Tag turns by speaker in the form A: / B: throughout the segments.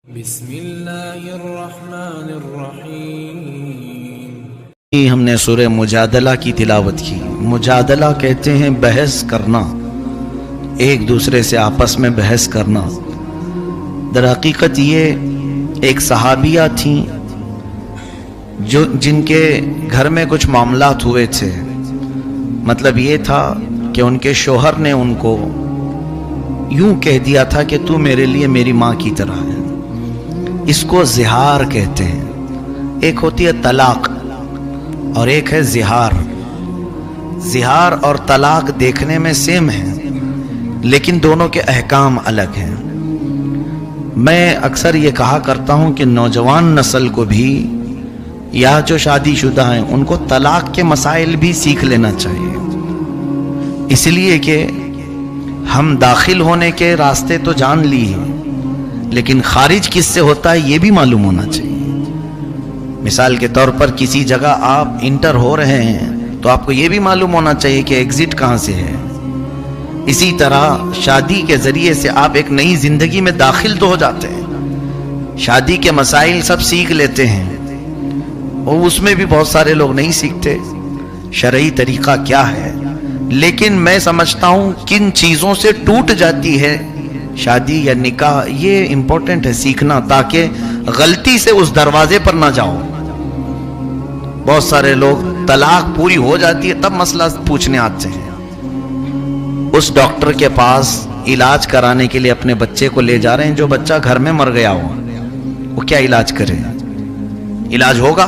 A: بسم اللہ الرحمن الرحیم۔
B: ہم نے سورہ مجادلہ کی تلاوت کی۔ مجادلہ کہتے ہیں بحث کرنا، ایک دوسرے سے آپس میں بحث کرنا۔ در حقیقت یہ ایک صحابیہ تھیں جن کے گھر میں کچھ معاملات ہوئے تھے۔ مطلب یہ تھا کہ ان کے شوہر نے ان کو یوں کہہ دیا تھا کہ تو میرے لیے میری ماں کی طرح ہے۔ اس کو زہار کہتے ہیں۔ ایک ہوتی ہے طلاق اور ایک ہے زہار۔ زہار اور طلاق دیکھنے میں سیم ہیں لیکن دونوں کے احکام الگ ہیں۔ میں اکثر یہ کہا کرتا ہوں کہ نوجوان نسل کو بھی یا جو شادی شدہ ہیں ان کو طلاق کے مسائل بھی سیکھ لینا چاہیے، اس لیے کہ ہم داخل ہونے کے راستے تو جان لی ہیں لیکن خارج کس سے ہوتا ہے یہ بھی معلوم ہونا چاہیے۔ مثال کے طور پر کسی جگہ آپ انٹر ہو رہے ہیں تو آپ کو یہ بھی معلوم ہونا چاہیے کہ ایگزٹ کہاں سے ہے۔ اسی طرح شادی کے ذریعے سے آپ ایک نئی زندگی میں داخل تو ہو جاتے ہیں، شادی کے مسائل سب سیکھ لیتے ہیں، اور اس میں بھی بہت سارے لوگ نہیں سیکھتے شرعی طریقہ کیا ہے۔ لیکن میں سمجھتا ہوں کن چیزوں سے ٹوٹ جاتی ہے شادی یا نکاح، یہ امپورٹنٹ ہے سیکھنا، تاکہ غلطی سے اس دروازے پر نہ جاؤ۔ بہت سارے لوگ طلاق پوری ہو جاتی ہے تب مسئلہ پوچھنے آتے ہیں۔ اس ڈاکٹر کے پاس علاج کرانے کے لیے اپنے بچے کو لے جا رہے ہیں جو بچہ گھر میں مر گیا ہو، وہ کیا علاج کرے؟ علاج ہوگا؟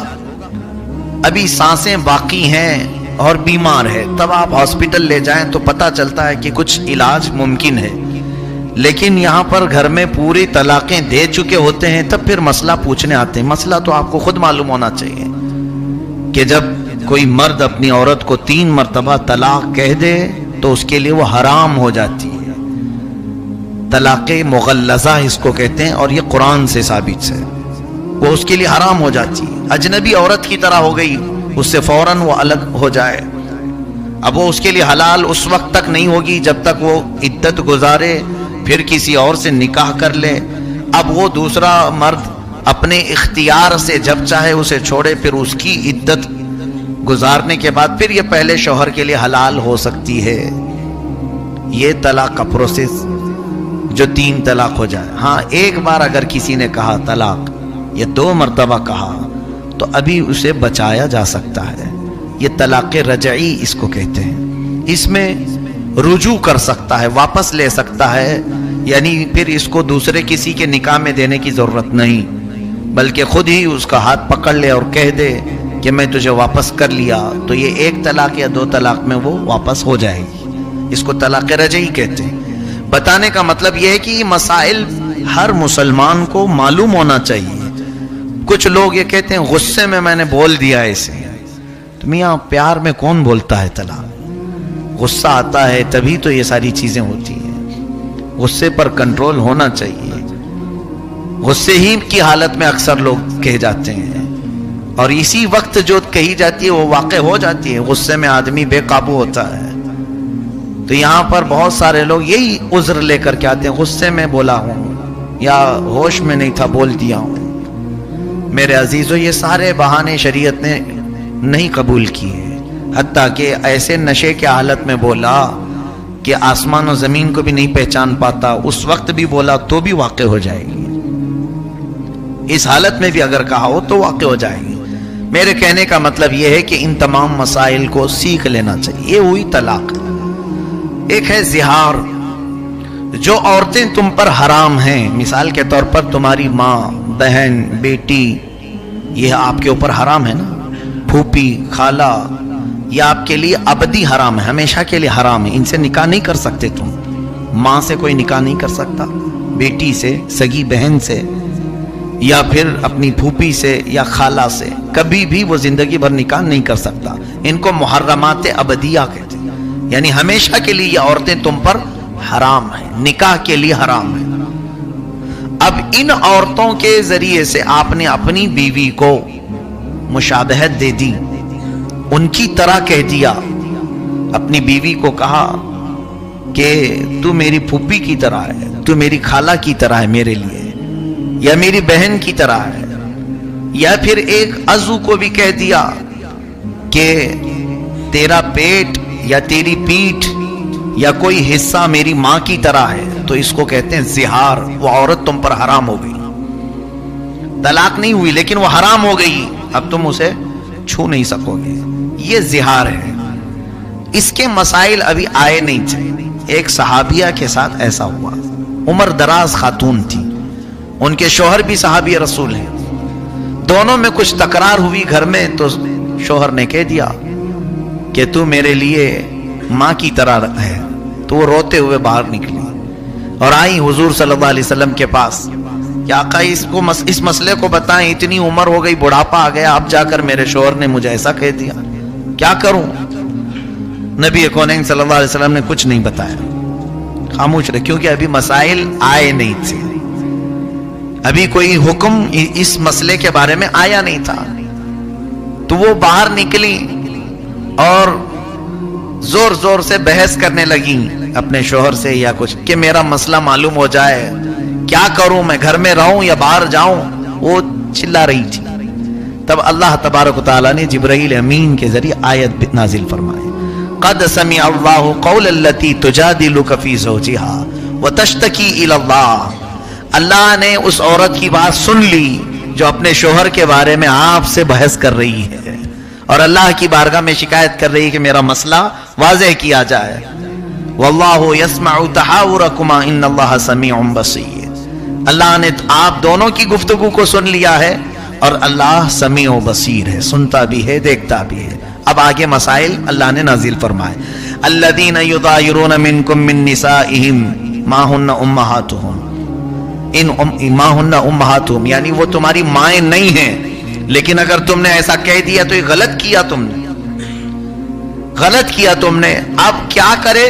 B: ابھی سانسیں باقی ہیں اور بیمار ہے، تب آپ ہاسپٹل لے جائیں تو پتہ چلتا ہے کہ کچھ علاج ممکن ہے۔ لیکن یہاں پر گھر میں پوری طلاقیں دے چکے ہوتے ہیں تب پھر مسئلہ پوچھنے آتے ہیں۔ مسئلہ تو آپ کو خود معلوم ہونا چاہیے کہ جب کوئی مرد اپنی عورت کو 3 مرتبہ طلاق کہہ دے تو اس کے لیے وہ حرام ہو جاتی ہے۔ طلاق مغلظہ اس کو کہتے ہیں اور یہ قرآن سے ثابت ہے، وہ اس کے لیے حرام ہو جاتی ہے، اجنبی عورت کی طرح ہو گئی، اس سے فوراً وہ الگ ہو جائے۔ اب وہ اس کے لیے حلال اس وقت تک نہیں ہوگی جب تک وہ عدت گزارے، پھر کسی اور سے نکاح کر لے۔ اب وہ دوسرا مرد اپنے اختیار سے جب چاہے اسے چھوڑے، پھر اس کی عدت گزارنے کے بعد پھر یہ پہلے شوہر کے لیے حلال ہو سکتی ہے۔ یہ طلاق کا پروسیس جو 3 طلاق ہو جائے۔ ہاں ایک بار اگر کسی نے کہا طلاق یا 2 مرتبہ کہا تو ابھی اسے بچایا جا سکتا ہے۔ یہ طلاق رجعی اس کو کہتے ہیں۔ اس میں رجوع کر سکتا ہے، واپس لے سکتا ہے، یعنی پھر اس کو دوسرے کسی کے نکاح میں دینے کی ضرورت نہیں، بلکہ خود ہی اس کا ہاتھ پکڑ لے اور کہہ دے کہ میں تجھے واپس کر لیا، تو یہ 1 طلاق یا 2 طلاق میں وہ واپس ہو جائے گی۔ اس کو طلاق رجعی کہتے ہیں۔ بتانے کا مطلب یہ ہے کہ یہ مسائل ہر مسلمان کو معلوم ہونا چاہیے۔ کچھ لوگ یہ کہتے ہیں غصے میں نے بول دیا اسے، تو میاں پیار میں کون بولتا ہے طلاق؟ غصہ آتا ہے تبھی تو یہ ساری چیزیں ہوتی ہیں۔ غصے پر کنٹرول ہونا چاہیے۔ غصے ہی کی حالت میں اکثر لوگ کہہ جاتے ہیں، اور اسی وقت جو کہی جاتی ہے وہ واقع ہو جاتی ہے۔ غصے میں آدمی بے قابو ہوتا ہے۔ تو یہاں پر بہت سارے لوگ یہی عذر لے کر کے آتے ہیں، غصے میں بولا ہوں یا ہوش میں نہیں تھا بول دیا ہوں۔ میرے عزیزو، یہ سارے بہانے شریعت نے نہیں قبول کیے، حتیٰ کہ ایسے نشے کے حالت میں بولا کہ آسمان و زمین کو بھی نہیں پہچان پاتا، اس وقت بھی بولا تو بھی واقع ہو جائے گی۔ اس حالت میں بھی اگر کہا ہو تو واقع ہو جائے گی۔ میرے کہنے کا مطلب یہ ہے کہ ان تمام مسائل کو سیکھ لینا چاہیے۔ یہ ہوئی طلاق۔ ایک ہے زہار۔ جو عورتیں تم پر حرام ہیں، مثال کے طور پر تمہاری ماں، بہن، بیٹی، یہ آپ کے اوپر حرام ہے نا، پھوپھی، خالہ، یہ آپ کے لیے ابدی حرام ہے، ہمیشہ کے لیے حرام ہے۔ ان سے نکاح نہیں کر سکتے تم۔ ماں سے کوئی نکاح نہیں کر سکتا، بیٹی سے، سگی بہن سے، یا پھر اپنی پھوپھی سے یا خالہ سے، کبھی بھی وہ زندگی بھر نکاح نہیں کر سکتا۔ ان کو محرمات ابدیہ کہتے ہیں، یعنی ہمیشہ کے لیے یہ عورتیں تم پر حرام ہیں، نکاح کے لیے حرام ہیں۔ اب ان عورتوں کے ذریعے سے آپ نے اپنی بیوی کو مشابہت دے دی، ان کی طرح کہہ دیا۔ اپنی بیوی کو کہا کہ تو میری پھوپھی کی طرح ہے، تو میری خالہ کی طرح ہے میرے لیے، یا میری بہن کی طرح ہے، یا پھر ایک عضو کو بھی کہہ دیا کہ تیرا پیٹ یا تیری پیٹھ یا کوئی حصہ میری ماں کی طرح ہے، تو اس کو کہتے ہیں زہار. وہ عورت تم پر حرام ہو گئی، طلاق نہیں ہوئی لیکن وہ حرام ہو گئی، اب تم اسے چھو نہیں سکو گے. یہ زہار ہے. اس کے مسائل ابھی آئے نہیں تھے. ایک صحابیہ کے ساتھ ایسا ہوا. عمر دراز خاتون تھی، ان کے شوہر بھی صحابی رسول ہیں. دونوں میں کچھ تکرار ہوئی گھر میں، تو شوہر نے کہہ دیا کہ تو میرے لیے ماں کی طرح ہے. تو وہ روتے ہوئے باہر نکلی اور آئی حضور صلی اللہ علیہ وسلم کے پاس. یا آقا اس مسئلے کو بتائیں، اتنی عمر ہو گئی، بڑھاپا آ گیا، اب جا کر میرے شوہر نے مجھے ایسا کہہ دیا، کیا کروں؟ نبی کونین صلی اللہ علیہ وسلم نے کچھ نہیں بتایا، خاموش رہے، کیونکہ ابھی مسائل آئے نہیں تھے، ابھی کوئی حکم اس مسئلے کے بارے میں آیا نہیں تھا. تو وہ باہر نکلی اور زور زور سے بحث کرنے لگی اپنے شوہر سے یا کچھ، کہ میرا مسئلہ معلوم ہو جائے، کیا کروں، میں گھر میں رہوں یا باہر جاؤں. وہ چلا رہی تھی. تب اللہ تبارک و تعالیٰ نے جبرائیل امین کے ذریعے آیت نازل فرمائی، قد سمع اللہ قول التی تجادلک فی زوجہا وتشتکی الی اللہ. اللہ نے اس عورت کی بات سن لی جو اپنے شوہر کے بارے میں آپ سے بحث کر رہی ہے اور اللہ کی بارگاہ میں شکایت کر رہی ہے کہ میرا مسئلہ واضح کیا جائے. واللہ یسمع تحاورکما ان اللہ سمیع بصیر. اللہ نے آپ دونوں کی گفتگو کو سن لیا ہے اور اللہ سمیع و بصیر ہے، سنتا بھی ہے، دیکھتا بھی ہے. اب آگے مسائل اللہ نے نازل فرمائے. الذین یظاہرون منکم من نسائہم ما ہن امہاتہم ما ہن امہاتہم، یعنی وہ تمہاری مائیں نہیں ہیں، لیکن اگر تم نے ایسا کہہ دیا تو یہ غلط کیا تم نے، غلط کیا تم نے. اب کیا کرے؟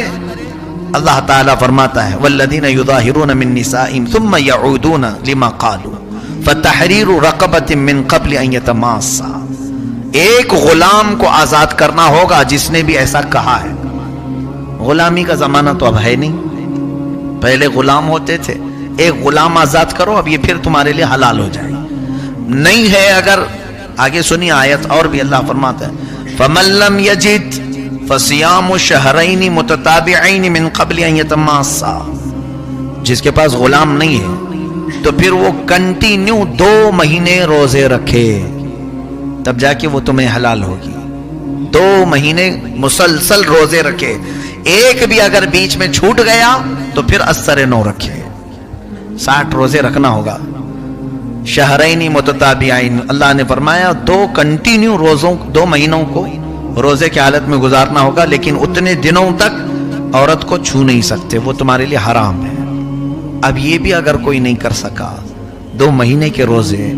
B: اللہ تعالیٰ فرماتا ہے والذین یظاہرون من نسائہم ثم یعودون لما قالوا فتحریر رقبۃ من قبل ان یتماسا. ایک غلام کو آزاد کرنا ہوگا جس نے بھی ایسا کہا ہے. غلامی کا زمانہ تو اب ہے نہیں، پہلے غلام ہوتے تھے. ایک غلام آزاد کرو، اب یہ پھر تمہارے لیے حلال ہو جائے. نہیں ہے اگر، آگے سنی آیت اور بھی اللہ فرماتا ہے فمن لم یجد فصیام شہرین متتابعین من قبل ان یتماسا. جس کے پاس غلام نہیں ہے تو پھر وہ کنٹینیو 2 مہینے روزے رکھے، تب جا کے وہ تمہیں حلال ہوگی. 2 مہینے مسلسل روزے رکھے. ایک بھی اگر بیچ میں چھوٹ گیا تو پھر اثر 9 رکھے. 60 روزے رکھنا ہوگا. شہرین متتابعین، اللہ نے فرمایا 2 کنٹینیو روزوں، 2 مہینوں کو روزے کی حالت میں گزارنا ہوگا، لیکن اتنے دنوں تک عورت کو چھو نہیں سکتے، وہ تمہارے لیے حرام ہے. اب یہ بھی اگر کوئی نہیں کر سکا 2 مہینے کے روزے،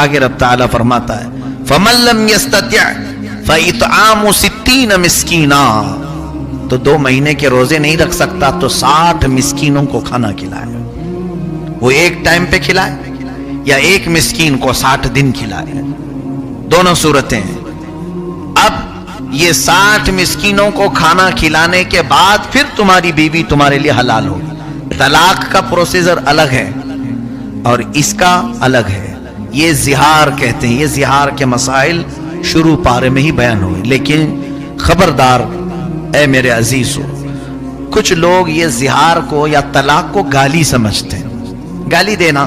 B: آگے رب تعالیٰ فرماتا ہے فَمَن لَّمْ يَسْتَطِعْ فَإِطْعَامُ 60 مسکینا. تو 2 مہینے کے روزے نہیں رکھ سکتا تو 60 مسکینوں کو کھانا کھلائے. وہ ایک ٹائم پہ کھلائے یا ایک مسکین کو 60 دن کھلائے، دونوں صورتیں ہیں. اب یہ 60 مسکینوں کو کھانا کھلانے کے بعد پھر تمہاری بیوی تمہارے لیے حلال ہوگی. طلاق کا پروسیجر الگ ہے اور اس کا الگ ہے. یہ زہار کہتے ہیں. یہ زہار کے مسائل شروع پارے میں ہی بیان ہوئے، لیکن خبردار اے میرے عزیزو، کچھ لوگ یہ زہار کو یا طلاق کو گالی سمجھتے ہیں. گالی دینا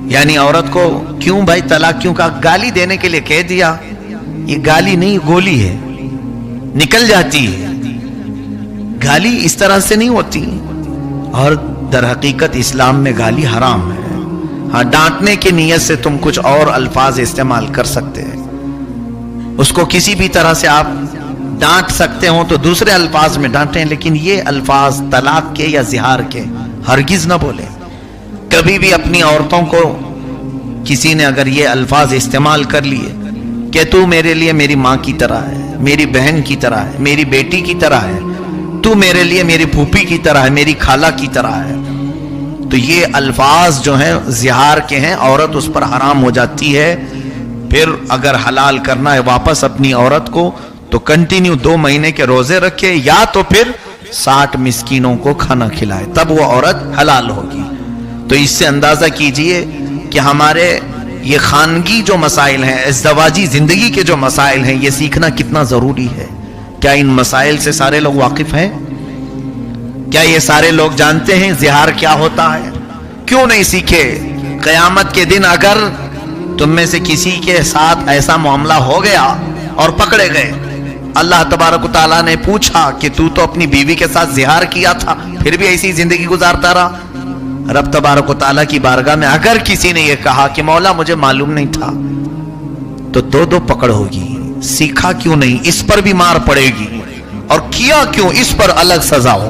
B: یعنی عورت کو کیوں بھائی طلاق کیوں کہا؟ گالی دینے کے لیے کہہ دیا. یہ گالی نہیں، گولی ہے، نکل جاتی ہے. گالی اس طرح سے نہیں ہوتی، اور در حقیقت اسلام میں گالی حرام ہے. ہاں، ڈانٹنے کی نیت سے تم کچھ اور الفاظ استعمال کر سکتے ہیں، اس کو کسی بھی طرح سے آپ ڈانٹ سکتے ہو تو دوسرے الفاظ میں ڈانٹیں، لیکن یہ الفاظ طلاق کے یا زہار کے ہرگز نہ بولیں. کبھی بھی اپنی عورتوں کو کسی نے اگر یہ الفاظ استعمال کر لیے کہ تو میرے لیے میری ماں کی طرح ہے، میری بہن کی طرح ہے، میری بیٹی کی طرح ہے، تو میرے لیے میری پھوپھی کی طرح ہے، میری خالہ کی طرح ہے، تو یہ الفاظ جو ہیں زہار کے ہیں، عورت اس پر حرام ہو جاتی ہے. پھر اگر حلال کرنا ہے واپس اپنی عورت کو تو کنٹینیو 2 مہینے کے روزے رکھے یا تو پھر 60 مسکینوں کو کھانا کھلائے، تب وہ عورت حلال ہوگی. تو اس سے اندازہ کیجئے کہ ہمارے یہ خانگی جو مسائل ہیں، ازدواجی زندگی کے جو مسائل ہیں، یہ سیکھنا کتنا ضروری ہے. کیا ان مسائل سے سارے لوگ واقف ہیں؟ کیا یہ سارے لوگ جانتے ہیں زہار کیا ہوتا ہے؟ کیوں نہیں سیکھے؟ قیامت کے دن اگر تم میں سے کسی کے ساتھ ایسا معاملہ ہو گیا اور پکڑے گئے، اللہ تبارک و تعالیٰ نے پوچھا کہ تو اپنی بیوی کے ساتھ زہار کیا تھا پھر بھی ایسی زندگی گزارتا رہا. رب تبارک و تعالیٰ کی بارگاہ میں اگر کسی نے یہ کہا کہ مولا مجھے معلوم نہیں تھا، تو دو پکڑ ہوگی. سیکھا کیوں نہیں، اس پر بھی مار پڑے گی، اور کیا کیوں، اس پر الگ سزا ہو.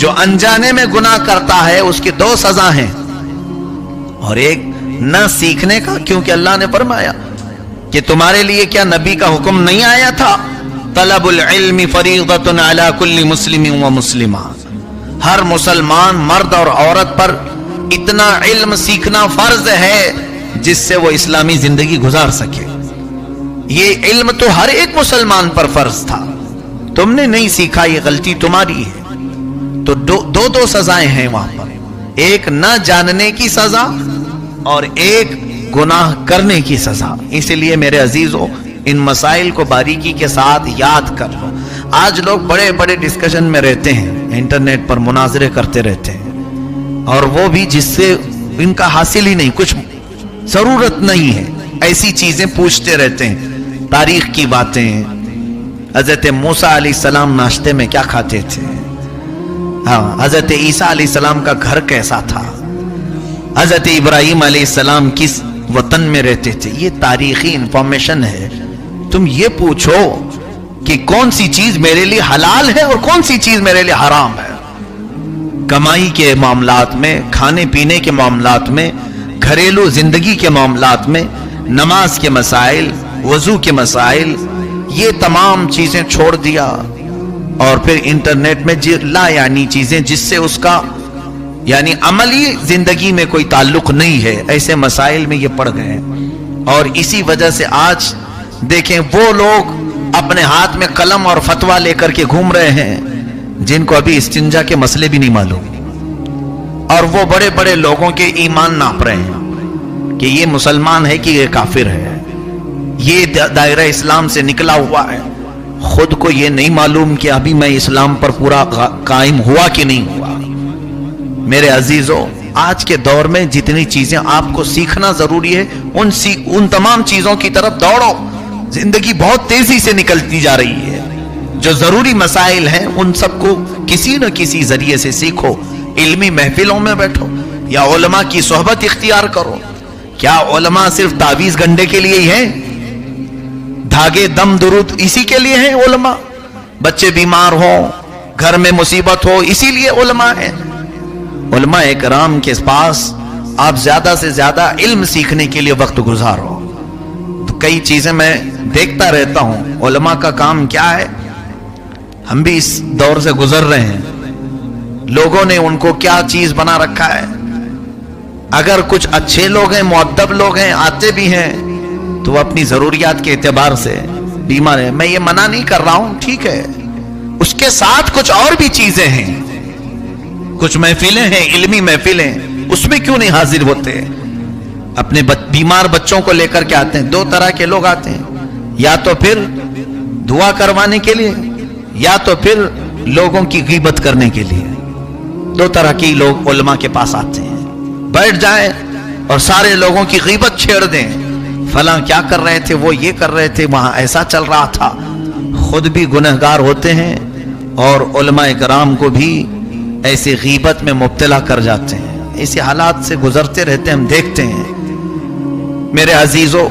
B: جو انجانے میں گناہ کرتا ہے اس کی 2 سزا ہیں، اور ایک نہ سیکھنے کا، کیونکہ اللہ نے فرمایا کہ تمہارے لیے کیا نبی کا حکم نہیں آیا تھا؟ طلب العلم فریضۃ علی کل مسلم و مسلمہ. ہر مسلمان مرد اور عورت پر اتنا علم سیکھنا فرض ہے جس سے وہ اسلامی زندگی گزار سکے. یہ علم تو ہر ایک مسلمان پر فرض تھا، تم نے نہیں سیکھا، یہ غلطی تمہاری ہے. تو دو سزائیں ہیں وہاں پر، ایک نہ جاننے کی سزا اور ایک گناہ کرنے کی سزا. اس لیے میرے عزیزو ان مسائل کو باریکی کے ساتھ یاد کر لو. آج لوگ بڑے بڑے ڈسکشن میں رہتے ہیں، انٹرنیٹ پر مناظرے کرتے رہتے ہیں، اور وہ بھی جس سے ان کا حاصل ہی نہیں، کچھ ضرورت نہیں ہے، ایسی چیزیں پوچھتے رہتے ہیں. تاریخ کی باتیں، حضرت موسیٰ علیہ السلام ناشتے میں کیا کھاتے تھے، حضرت عیسیٰ علیہ السلام کا گھر کیسا تھا، حضرت ابراہیم علیہ السلام کس وطن میں رہتے تھے، یہ تاریخی انفارمیشن ہے. تم یہ پوچھو کہ کون سی چیز میرے لیے حلال ہے اور کون سی چیز میرے لیے حرام ہے. کمائی کے معاملات میں، کھانے پینے کے معاملات میں، گھریلو زندگی کے معاملات میں، نماز کے مسائل، وضو کے مسائل، یہ تمام چیزیں چھوڑ دیا، اور پھر انٹرنیٹ میں لا یعنی چیزیں جس سے اس کا یعنی عملی زندگی میں کوئی تعلق نہیں ہے، ایسے مسائل میں یہ پڑ گئے. اور اسی وجہ سے آج دیکھیں وہ لوگ اپنے ہاتھ میں قلم اور فتویٰ لے کر کے گھوم رہے ہیں جن کو ابھی استنجا کے مسئلے بھی نہیں معلوم، اور وہ بڑے بڑے لوگوں کے ایمان ناپ رہے ہیں کہ یہ مسلمان ہے کہ یہ کافر ہے، یہ دائرہ اسلام سے نکلا ہوا ہے. خود کو یہ نہیں معلوم کہ ابھی میں اسلام پر پورا قائم ہوا کہ نہیں ہوا. میرے عزیزو آج کے دور میں جتنی چیزیں آپ کو سیکھنا ضروری ہے ان تمام چیزوں کی طرف دوڑو. زندگی بہت تیزی سے نکلتی جا رہی ہے. جو ضروری مسائل ہیں ان سب کو کسی نہ کسی ذریعے سے سیکھو. علمی محفلوں میں بیٹھو یا علماء کی صحبت اختیار کرو. کیا علماء صرف تعویذ گنڈے کے لیے ہی ہیں؟ دھاگے دم درود اسی کے لیے ہیں علماء؟ بچے بیمار ہوں، گھر میں مصیبت ہو، اسی لیے علماء ہیں؟ علماء اکرام کے پاس آپ زیادہ سے زیادہ علم سیکھنے کے لیے وقت گزارو. تو کئی چیزیں میں دیکھتا رہتا ہوں، علماء کا کام کیا ہے. ہم بھی اس دور سے گزر رہے ہیں، لوگوں نے ان کو کیا چیز بنا رکھا ہے. اگر کچھ اچھے لوگ ہیں، مؤدب لوگ ہیں، آتے بھی ہیں، تو وہ اپنی ضروریات کے اعتبار سے بیمار ہے. میں یہ منع نہیں کر رہا ہوں، ٹھیک ہے، اس کے ساتھ کچھ اور بھی چیزیں ہیں، کچھ محفلیں ہیں، علمی محفلیں، اس میں کیوں نہیں حاضر ہوتے؟ اپنے بیمار بچوں کو لے کر کے آتے ہیں. 2 طرح کے لوگ آتے ہیں، یا تو پھر دعا کروانے کے لیے، یا تو پھر لوگوں کی غیبت کرنے کے لیے. 2 طرح کے لوگ علماء کے پاس آتے ہیں. بیٹھ جائیں اور سارے لوگوں کی غیبت چھیڑ دیں، فلاں کیا کر رہے تھے، وہ یہ کر رہے تھے، وہاں ایسا چل رہا تھا. خود بھی گنہگار ہوتے ہیں اور علماء کرام کو بھی ایسے غیبت میں مبتلا کر جاتے ہیں. ایسے حالات سے گزرتے رہتے ہیں، ہم دیکھتے ہیں. میرے عزیزو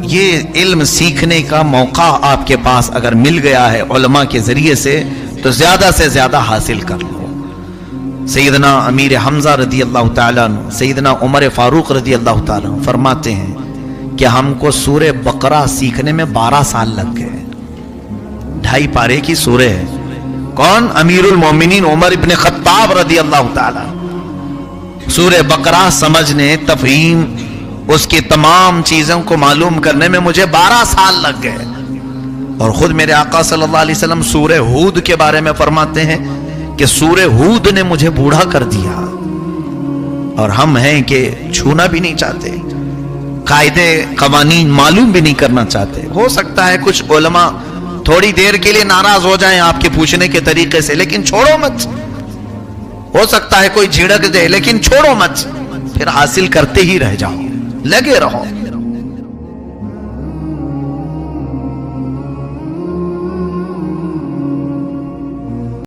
B: یہ علم سیکھنے کا موقع آپ کے پاس اگر مل گیا ہے علماء کے ذریعے سے تو زیادہ حاصل کر لو. سیدنا امیر حمزہ رضی اللہ تعالیٰ عنہ، سیدنا عمر فاروق رضی اللہ تعالیٰ عنہ فرماتے ہیں کہ ہم کو سورہ بقرہ سیکھنے میں 12 سال لگ گئے. 2.5 پارے کی سورہ ہے. کون؟ امیر المومنین عمر ابن خطاب رضی اللہ تعالیٰ. سورہ بقرہ سمجھنے، تفہیم، اس کی تمام چیزوں کو معلوم کرنے میں مجھے 12 سال لگ گئے. اور خود میرے آقا صلی اللہ علیہ وسلم سورہ ہود کے بارے میں فرماتے ہیں کہ سورہ ہود نے مجھے بوڑھا کر دیا. اور ہم ہیں کہ چھونا بھی نہیں چاہتے، قاعدے قوانین معلوم بھی نہیں کرنا چاہتے. ہو سکتا ہے کچھ علماء تھوڑی دیر کے لیے ناراض ہو جائیں آپ کے پوچھنے کے طریقے سے، لیکن چھوڑو مت. ہو سکتا ہے کوئی جھڑک دے، لیکن چھوڑو مت، پھر حاصل کرتے ہی رہ جاؤ، لگے رہو.